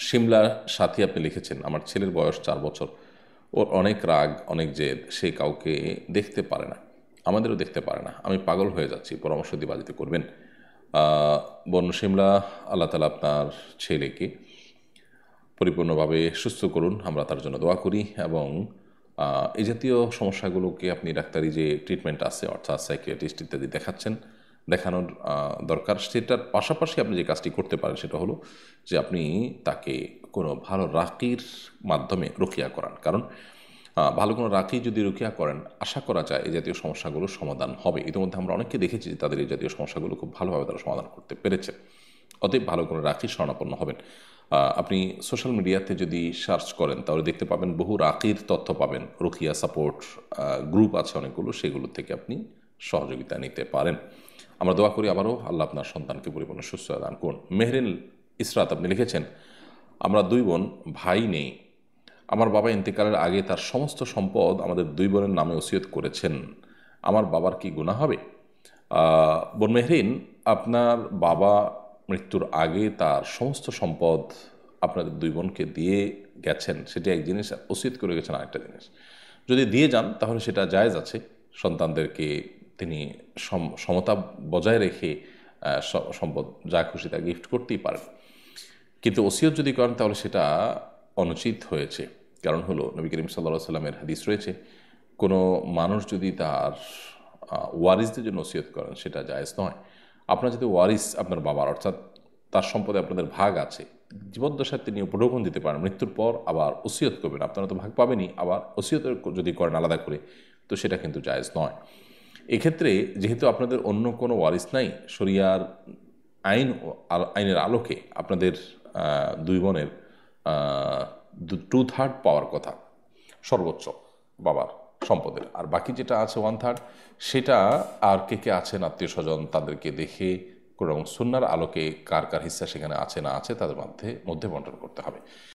শিমলার সাথী আপনি লিখেছেন, আমার ছেলের বয়স 4 বছর, ওর অনেক রাগ, অনেক জেদ, সে কাউকে দেখতে পারে না, আমাদেরও দেখতে পারে না, আমি পাগল হয়ে যাচ্ছি, পরামর্শ দিবাজিত করবেন। বন্য শিমলা, আল্লাহ তালা আপনার ছেলেকে পরিপূর্ণভাবে সুস্থ করুন, আমরা তার জন্য দোয়া করি। এবং এই জাতীয় সমস্যাগুলোকে আপনি ডাক্তারি যে ট্রিটমেন্ট আছে অর্থাৎ সাইকিয়াট্রিস্ট ইত্যাদি দেখাচ্ছেন, দেখানোর দরকার। সেটার পাশাপাশি আপনি যে কাজটি করতে পারেন সেটা হলো যে আপনি তাকে কোনো ভালো রাকির মাধ্যমে রুকিয়া করান। কারণ ভালো কোনো রাকি যদি রুকিয়া করেন, আশা করা যায় এই জাতীয় সমস্যাগুলোর সমাধান হবে। ইতিমধ্যে আমরা অনেককে দেখেছি যে তাদের এই জাতীয় সমস্যাগুলো খুব ভালোভাবে তারা সমাধান করতে পেরেছে। অতএব ভালো কোনো রাকির শরণাপন্ন হবেন। আপনি সোশ্যাল মিডিয়াতে যদি সার্চ করেন তাহলে দেখতে পাবেন বহু রাকির তথ্য পাবেন, রুকিয়া সাপোর্ট গ্রুপ আছে অনেকগুলো, সেগুলো থেকে আপনি সহযোগিতা নিতে পারেন। আমরা দোয়া করি আবারও আল্লাহ আপনার সন্তানকে পরিপূর্ণ সুস্থ দান করুন। মেহরিন ইসরাত আপনি লিখেছেন, আমরা 2 বোন, ভাই নেই। আমার বাবা ইন্তেকালের আগে তার সমস্ত সম্পদ আমাদের 2 বোনের নামে ওসিয়ত করেছেন, আমার বাবার কি গুনাহ হবে? বোন মেহরিন, আপনার বাবা মৃত্যুর আগে তার সমস্ত সম্পদ আপনাদের 2 বোনকে দিয়ে গেছেন, সেটি এক জিনিস, ওসিয়ত করে গেছেন আরেকটা জিনিস। যদি দিয়ে যান তাহলে সেটা জায়েজ আছে, সন্তানদেরকে তিনি সমতা বজায় রেখে সম্পদ যা খুশি তা গিফট করতেই পারেন। কিন্তু ওসিয়ত যদি করেন তাহলে সেটা অনুচিত হয়েছে। কারণ হলো নবী করিম সাল্লাল্লাহু সাল্লামের হাদিস রয়েছে, কোনো মানুষ যদি তার ওয়ারিসদের জন্য ওসিয়ত করেন সেটা জায়েজ নয়। আপনার যদি ওয়ারিস আপনার বাবার অর্থাৎ তার সম্পদে আপনাদের ভাগ আছে, জীবদ্দশায় তিনি উপঢৌকন দিতে পারেন, মৃত্যুর পর আবার ওসিয়ত করবেন, আপনারা তো ভাগ পাবেনই, আবার ওসিয়ত যদি করেন আলাদা করে, তো সেটা কিন্তু জায়েজ নয়। এক্ষেত্রে যেহেতু আপনাদের অন্য কোনো ওয়ারিস নাই, শরিয়ার আইনের আলোকে আপনাদের 2 বোনের 2/3 পাওয়ার কথা সর্বোচ্চ বাবার সম্পদের, আর বাকি যেটা আছে 1/3 সেটা আর কে কে আছেন আত্মীয় স্বজন তাদেরকে দেখে কোনো সুন্নাহর আলোকে কার কার হিস্সা সেখানে আছে না আছে তাদের মধ্যে বন্টন করতে হবে।